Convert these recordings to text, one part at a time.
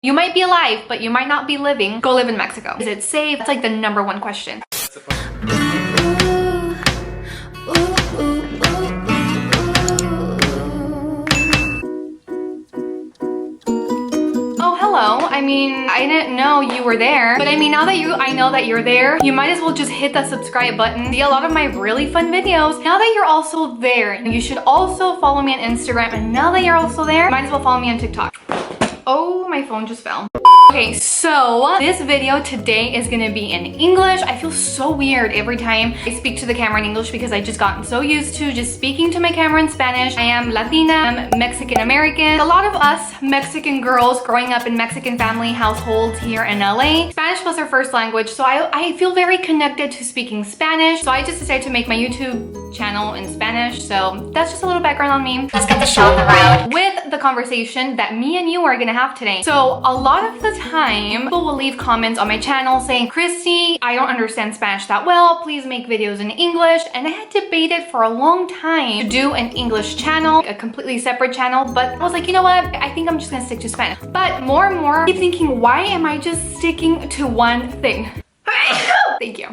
You might be alive, but you might not be living. Go live in Mexico. Is it safe? That's like the #1 question. Oh, hello. I mean, I didn't know you were there, but I mean, now that I know that you're there, you might as well just hit that subscribe button. See a lot of my really fun videos. Now that you're also there, you should also follow me on Instagram, and now that you're also there, you might as well follow me on TikTok. Oh, my phone just fell. Okay, so this video today is gonna be in English. I feel so weird every time I speak to the camera in English because I just gotten so used to just speaking to my camera in Spanish. I am Latina, I'm Mexican American. A lot of us Mexican girls growing up in Mexican family households here in LA, Spanish was our first language, so I feel very connected to speaking Spanish. So I just decided to make my YouTube channel in Spanish. So that's just a little background on me. Let's get the show on the road with the conversation that me and you are gonna have today. So a lot of the time, people will leave comments on my channel saying, Christy, I don't understand Spanish that well. Please make videos in English. And I had debated for a long time to do an English channel, a completely separate channel. But I was like, you know what? I think I'm just gonna stick to Spanish. But more and more, I keep thinking, why am I just sticking to one thing? Thank you.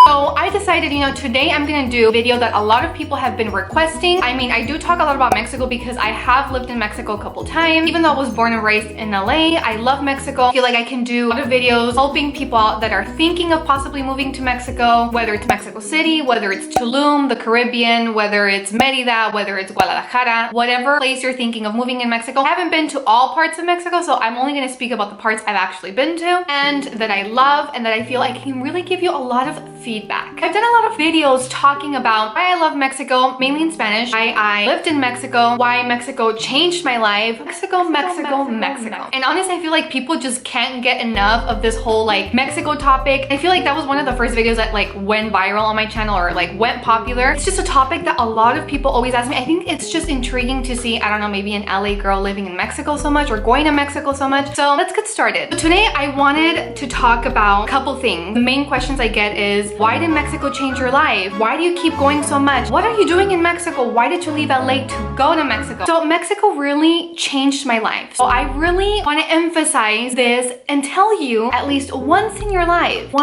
So I decided, you know, today I'm gonna do a video that a lot of people have been requesting. I mean, I do talk a lot about Mexico because I have lived in Mexico a couple times. Even though I was born and raised in LA, I love Mexico. I feel like I can do a lot of videos helping people out that are thinking of possibly moving to Mexico, whether it's Mexico City, whether it's Tulum, the Caribbean, whether it's Merida, whether it's Guadalajara, whatever place you're thinking of moving in Mexico. I haven't been to all parts of Mexico, so I'm only gonna speak about the parts I've actually been to and that I love and that I feel I can really give you a lot of feedback. I've done a lot of videos talking about why I love Mexico, mainly in Spanish, why I lived in Mexico, why Mexico changed my life. Mexico. And honestly, I feel like people just can't get enough of this whole like Mexico topic. I feel like that was one of the first videos that like went viral on my channel or like went popular. It's just a topic that a lot of people always ask me. I think it's just intriguing to see, I don't know, maybe an LA girl living in Mexico so much or going to Mexico so much. So let's get started. So today I wanted to talk about a couple things. The main questions I get is, why did Mexico change your life? Why do you keep going so much? What are you doing in Mexico? Why did you leave LA to go to Mexico? So Mexico really changed my life. So I really want to emphasize this and tell you at least once in your life,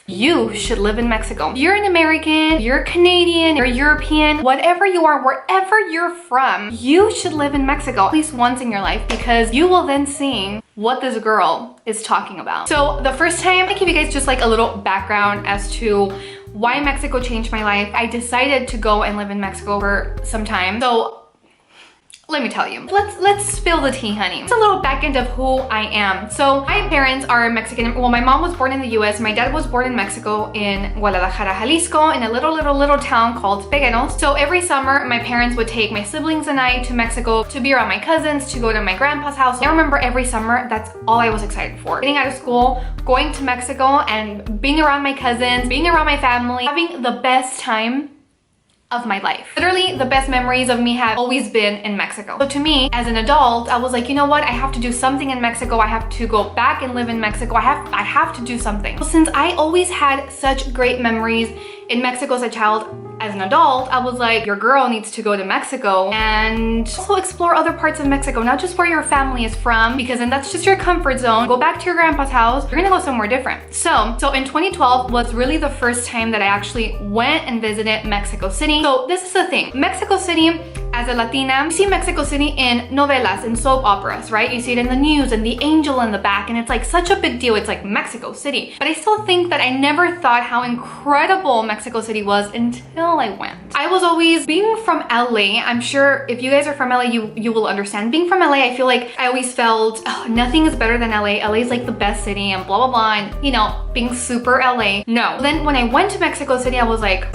you should live in Mexico. You're an American, you're Canadian, you're European, whatever you are, wherever you're from, you should live in Mexico at least once in your life because you will then see what this girl is talking about. So the first time, I give you guys just like a little background as to why Mexico changed my life. I decided to go and live in Mexico for some time. So let me tell you, let's spill the tea, honey. It's a little back end of who I am. So my parents are Mexican. Well, my mom was born in the US. My dad was born in Mexico in Guadalajara, Jalisco, in a little town called Pegueros. So every summer, my parents would take my siblings and I to Mexico to be around my cousins, to go to my grandpa's house. I remember every summer, that's all I was excited for. Getting out of school, going to Mexico and being around my cousins, being around my family, having the best time of my life. Literally, the best memories of me have always been in Mexico. So to me, as an adult, I was like, you know what? I have to do something in Mexico. I have to go back and live in Mexico. I have to do something. So since I always had such great memories in Mexico as a child, as an adult, I was like, your girl needs to go to Mexico and also explore other parts of Mexico, not just where your family is from, because then that's just your comfort zone. Go back to your grandpa's house. You're gonna go somewhere different. So in 2012 was really the first time that I actually went and visited Mexico City. So this is the thing. Mexico City, as a Latina, you see Mexico City in novelas and soap operas, right? You see it in the news and the angel in the back, and it's like such a big deal. It's like Mexico City. But I still think that I never thought how incredible Mexico City was until I went. I was always, being from LA, I'm sure if you guys are from LA, you will understand. Being from LA, I feel like I always felt, oh, nothing is better than LA. LA is like the best city and blah, blah, blah. And you know, being super LA. No. Then when I went to Mexico City, I was like,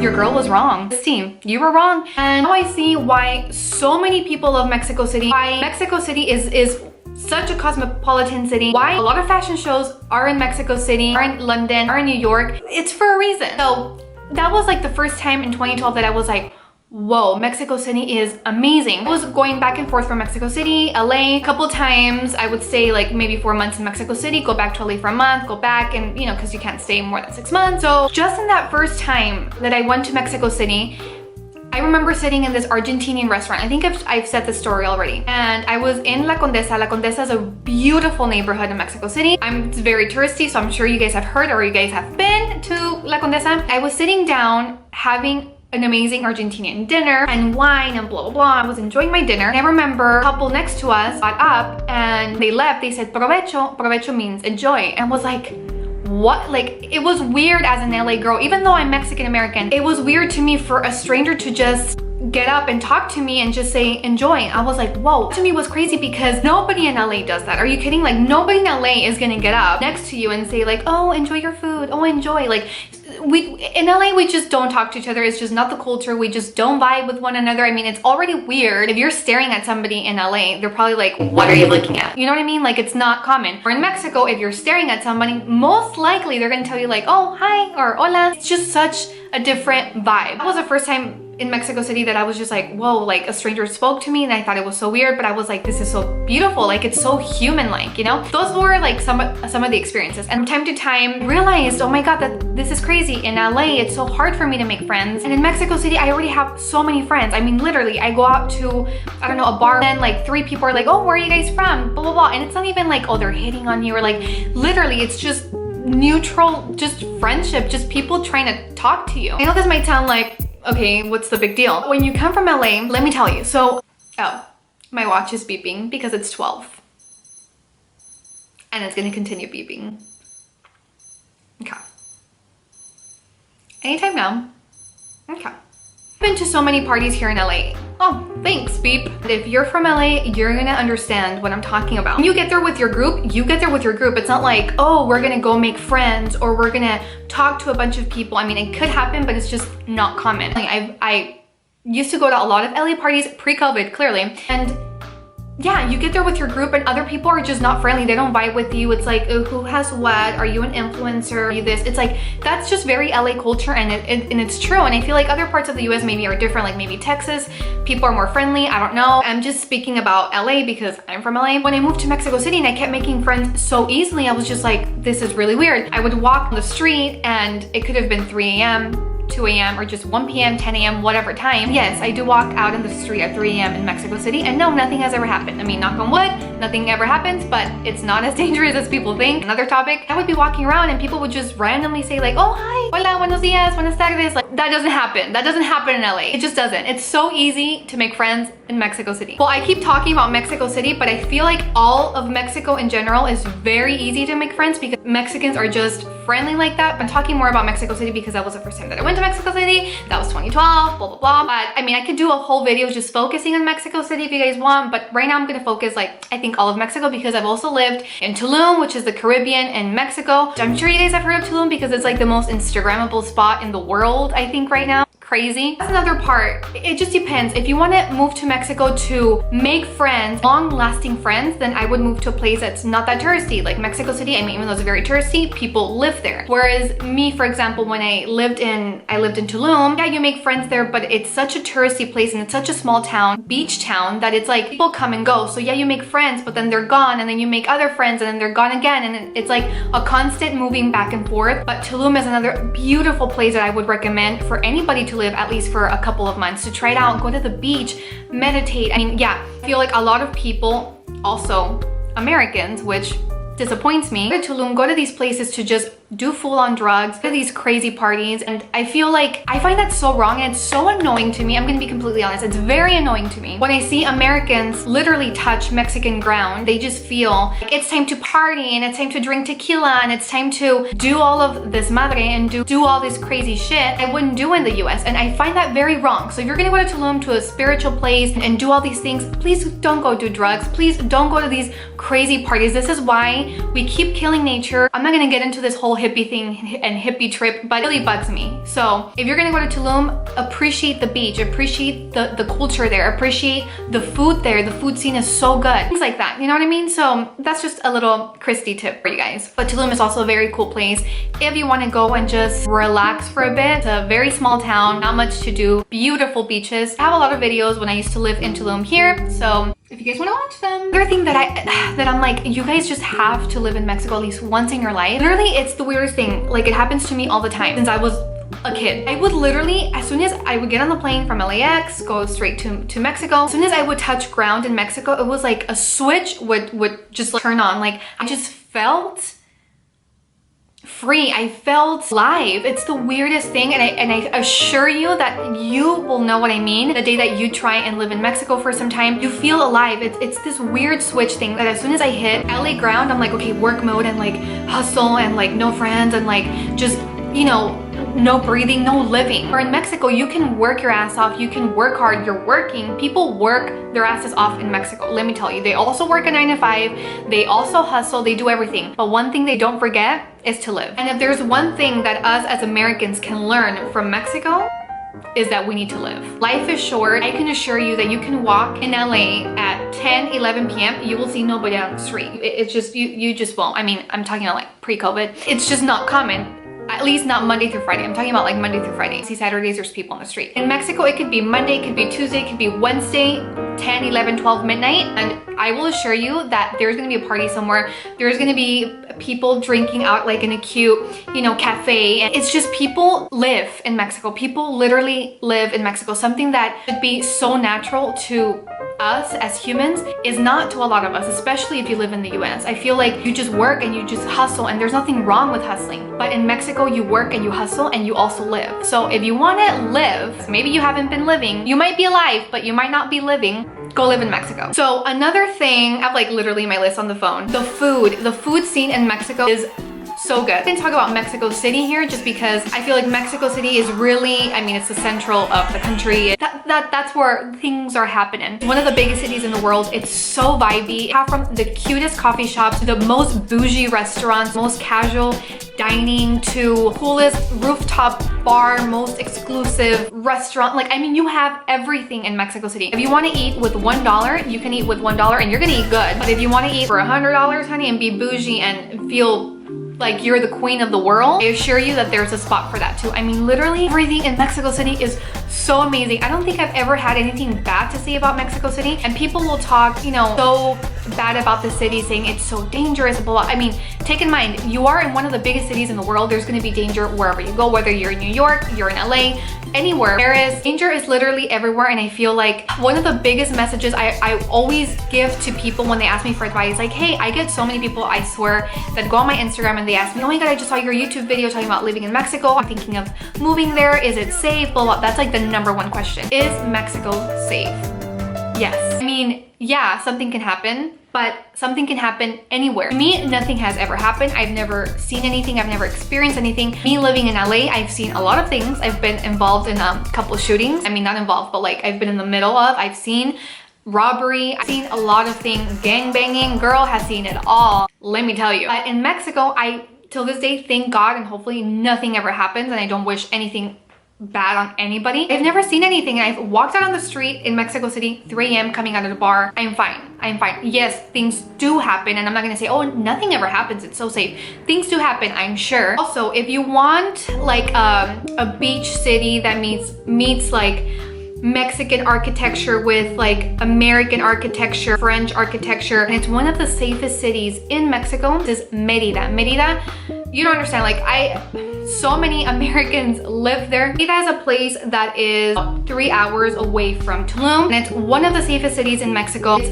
your girl was wrong. This team, you were wrong. And now I see why so many people love Mexico City. Why Mexico City is such a cosmopolitan city. Why a lot of fashion shows are in Mexico City, are in London, are in New York. It's for a reason. So that was like the first time in 2012 that I was like, whoa, Mexico City is amazing. I was going back and forth from Mexico City, LA, a couple times. I would stay like maybe 4 months in Mexico City, go back to LA for a month, go back, and you know, because you can't stay more than 6 months. So just in that first time that I went to Mexico City, I remember sitting in this Argentinian restaurant. I think I've said this story already. And I was in La Condesa. La Condesa is a beautiful neighborhood in Mexico City. It's very touristy, so I'm sure you guys have heard or you guys have been to La Condesa. I was sitting down having an amazing Argentinian dinner and wine and blah, blah, blah. I was enjoying my dinner. And I remember a couple next to us got up and they left. They said, provecho. Provecho means enjoy. And I was like, what? Like, it was weird as an LA girl, even though I'm Mexican American, it was weird to me for a stranger to just get up and talk to me and just say enjoy. I was like, whoa. To me, it was crazy because nobody in LA does that. Are you kidding? Like, nobody in LA is gonna get up next to you and say like, oh, enjoy your food, oh, enjoy. Like, in LA, we just don't talk to each other. It's just not the culture. We just don't vibe with one another. I mean, it's already weird. If you're staring at somebody in LA, they're probably like, what are you looking at? You know what I mean? Like, it's not common. Or in Mexico, if you're staring at somebody, most likely they're gonna tell you like, oh, hi, or hola. It's just such a different vibe. That was the first time in Mexico City that I was just like, whoa, like a stranger spoke to me and I thought it was so weird, but I was like, this is so beautiful. Like, it's so human-like, you know? Those were like some of the experiences. And from time to time, realized, oh my God, that this is crazy. In LA, it's so hard for me to make friends. And in Mexico City, I already have so many friends. I mean, literally, I go out to, I don't know, a bar and like 3 people are like, oh, where are you guys from? Blah, blah, blah. And it's not even like, oh, they're hitting on you or like, literally, it's just neutral, just friendship, just people trying to talk to you. I know this might sound like, okay, what's the big deal? When you come from LA, let me tell you. So, oh, my watch is beeping because it's 12. And it's gonna continue beeping. Okay. Anytime now. Okay. I've been to so many parties here in LA. Oh, thanks, beep. If you're from LA, you're gonna understand what I'm talking about. When you get there with your group, you get there with your group. It's not like, oh, we're gonna go make friends or we're gonna talk to a bunch of people. I mean, it could happen, but it's just not common. Like, I used to go to a lot of LA parties pre-COVID, clearly, and yeah, you get there with your group and other people are just not friendly. They don't vibe with you. It's like, oh, who has what? Are you an influencer? Are you this? It's like, that's just very LA culture and it's true. And I feel like other parts of the US maybe are different, like maybe Texas, people are more friendly. I don't know. I'm just speaking about LA because I'm from LA. When I moved to Mexico City and I kept making friends so easily, I was just like, this is really weird. I would walk on the street and it could have been 3 a.m., 2 a.m. or just 1 p.m., 10 a.m., whatever time. Yes, I do walk out in the street at 3 a.m. in Mexico City and no, nothing has ever happened. I mean, knock on wood, nothing ever happens, but it's not as dangerous as people think. Another topic, I would be walking around and people would just randomly say like, oh, hi, hola, buenos dias, buenas tardes. Like, that doesn't happen. That doesn't happen in LA. It just doesn't. It's so easy to make friends in Mexico City. Well, I keep talking about Mexico City, but I feel like all of Mexico in general is very easy to make friends because Mexicans are just friendly like that. I'm talking more about Mexico City because that was the first time that I went to Mexico City. That was 2012, blah, blah, blah. But I mean, I could do a whole video just focusing on Mexico City if you guys want, but right now I'm gonna focus like, I think all of Mexico because I've also lived in Tulum, which is the Caribbean in Mexico. I'm sure you guys have heard of Tulum because it's like the most Instagrammable spot in the world, I think right now. Crazy. That's another part. It just depends. If you want to move to Mexico to make friends, long-lasting friends, then I would move to a place that's not that touristy, like Mexico City. I mean, even though it's very touristy, people live there. Whereas me, for example, when I lived in Tulum, yeah, you make friends there, but it's such a touristy place and it's such a small town, beach town, that it's like people come and go. So yeah, you make friends, but then they're gone, and then you make other friends, and then they're gone again, and it's like a constant moving back and forth. But Tulum is another beautiful place that I would recommend for anybody to live at least for a couple of months, to try it out, go to the beach, meditate. I mean, yeah, I feel like a lot of people, also Americans, which disappoints me, go to Tulum, go to these places to just do full-on drugs, go to these crazy parties, and I feel like I find that so wrong and it's so annoying to me. I'm gonna be completely honest, it's very annoying to me when I see Americans literally touch Mexican ground. They just feel like it's time to party and it's time to drink tequila and it's time to do all of this madre and do all this crazy shit I wouldn't do in the US, and I find that very wrong. So if you're gonna go to Tulum, to a spiritual place, and do all these things, please don't go do drugs. Please don't go to these crazy parties. This is why we keep killing nature. I'm not gonna get into this whole hippie thing and hippie trip, but it really bugs me. So if you're gonna go to Tulum, appreciate the beach, appreciate the culture there, appreciate the food there. The food scene is so good, things like that, you know what I mean? So that's just a little Christy tip for you guys. But Tulum is also a very cool place if you want to go and just relax for a bit. It's a very small town, not much to do, beautiful beaches. I have a lot of videos when I used to live in Tulum here, so if you guys want to watch them. Another thing that I'm like, you guys just have to live in Mexico at least once in your life. Literally, it's the weirdest thing. Like, it happens to me all the time. Since I was a kid. I would literally, as soon as I would get on the plane from LAX, go straight to Mexico, as soon as I would touch ground in Mexico, it was like a switch would just like turn on. Like I just felt free. I felt alive. It's the weirdest thing, and I assure you that you will know what I mean. The day that you try and live in Mexico for some time, you feel alive. It's this weird switch thing that as soon as I hit LA ground, I'm like, okay, work mode and like hustle and like no friends and like just, you know, no breathing, no living. Or in Mexico, you can work your ass off, you can work hard, you're working. People work their asses off in Mexico. Let me tell you, they also work a 9 to 5, they also hustle, they do everything. But one thing they don't forget is to live. And if there's one thing that us as Americans can learn from Mexico, is that we need to live. Life is short. I can assure you that you can walk in LA at 10, 11 p.m. You will see nobody on the street. It's just, you just won't. I mean, I'm talking about like pre-COVID. It's just not common. At least not Monday through Friday. I'm talking about like Monday through Friday. See, Saturdays, there's people on the street. In Mexico, it could be Monday, it could be Tuesday, it could be Wednesday, 10, 11, 12 midnight. And I will assure you that there's gonna be a party somewhere. There's gonna be people drinking out like in a cute, you know, cafe. And it's just people live in Mexico. People literally live in Mexico. Something that should be so natural to us as humans is not to a lot of us, especially if you live in the US. I feel like you just work and you just hustle, and there's nothing wrong with hustling. But in Mexico, you work and you hustle and you also live. So if you want to live, maybe you haven't been living, you might be alive, but you might not be living, go live in Mexico. So another thing, I have like literally my list on the phone. The food scene in Mexico is so good. I didn't talk about Mexico City here just because I feel like Mexico City is really, I mean, it's the central of the country. That's where things are happening. One of the biggest cities in the world. It's so vibey. Have from the cutest coffee shops to the most bougie restaurants, most casual dining to coolest rooftop bar, most exclusive restaurant. Like, I mean, you have everything in Mexico City. If you want to eat with $1, you can eat with $1 and you're gonna eat good. But if you want to eat for $100, honey, and be bougie and feel like you're the queen of the world, I assure you that there's a spot for that too. I mean, literally everything in Mexico City is so amazing. I don't think I've ever had anything bad to say about Mexico City, and people will talk, you know, so bad about the city, saying it's so dangerous, blah, blah. I mean, take in mind, you are in one of the biggest cities in the world. There's gonna be danger wherever you go, whether you're in New York, you're in LA, anywhere. Danger is literally everywhere, and I feel like one of the biggest messages I always give to people when they ask me for advice, like, hey, I get so many people, I swear, that go on my Instagram and they ask me, oh my god, I just saw your YouTube video talking about living in Mexico. I'm thinking of moving there. Is it safe? Blah, blah. That's like the #1 question. Is Mexico safe? Yes. I mean, yeah, something can happen, but something can happen anywhere. To me, nothing has ever happened. I've never seen anything. I've never experienced anything. Me living in LA, I've seen a lot of things. I've been involved in a couple of shootings. I mean, not involved, but like I've been in the middle of. I've seen robbery. I've seen a lot of things. Gang banging. Girl has seen it all. Let me tell you. But in Mexico, till this day, thank God, and hopefully nothing ever happens, and I don't wish anything bad on anybody. I've never seen anything, and I've walked out on the street in Mexico City, 3 a.m. coming out of the bar. I'm fine. I'm fine. Yes, things do happen, and I'm not gonna say, oh, nothing ever happens, it's so safe. Things do happen, I'm sure. Also, if you want like a beach city that meets like Mexican architecture with like American architecture, French architecture, and it's one of the safest cities in Mexico, is Mérida. Mérida, you don't understand, like so many Americans live there. Mérida is a place that is 3 hours away from Tulum, and it's one of the safest cities in Mexico. It's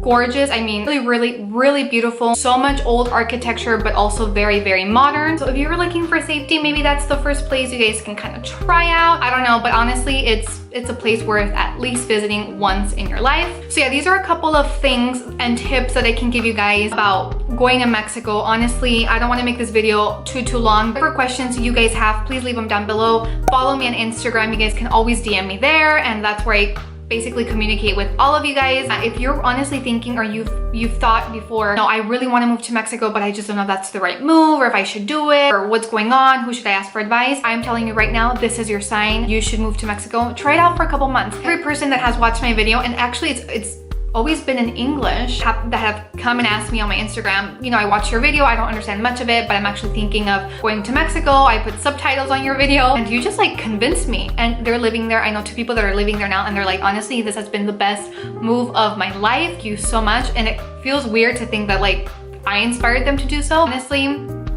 gorgeous. I mean, really beautiful. So much old architecture, but also very modern. So if you're looking for safety, maybe that's the first place you guys can kind of try out. I don't know, but honestly, it's a place worth at least visiting once in your life. So yeah, these are a couple of things and tips that I can give you guys about going to Mexico. Honestly, I don't want to make this video too long. For questions you guys have, please leave them down below. Follow me on Instagram. You guys can always DM me there, and that's where I basically communicate with all of you guys. If you're honestly thinking, or you've thought before, no, I really want to move to Mexico, but I just don't know if that's the right move, or if I should do it, or what's going on, who should I ask for advice? I'm telling you right now, this is your sign. You should move to Mexico. Try it out for a couple months. Every person that has watched my video, and actually it's always been in English, that have come and asked me on my Instagram, you know, I watched your video, I don't understand much of it, but I'm actually thinking of going to Mexico. I put subtitles on your video, and you just like convinced me, and they're living there. I know 2 people that are living there now, and they're like, honestly, this has been the best move of my life. Thank you so much. And it feels weird to think that like I inspired them to do so. Honestly,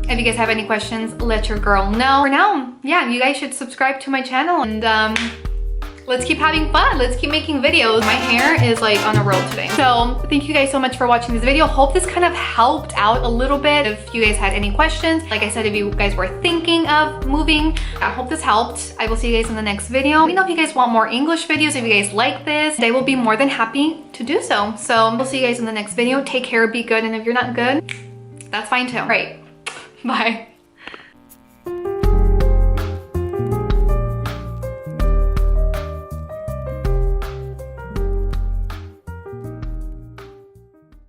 If you guys have any questions, let your girl know. For now, yeah, you guys should subscribe to my channel and let's keep having fun. Let's keep making videos. My hair is like on a roll today. So thank you guys so much for watching this video. Hope this kind of helped out a little bit. If you guys had any questions, like I said, if you guys were thinking of moving, I hope this helped. I will see you guys in the next video. Let me know if you guys want more English videos. If you guys like this, I will be more than happy to do so. So we'll see you guys in the next video. Take care, be good. And if you're not good, that's fine too. All right, bye.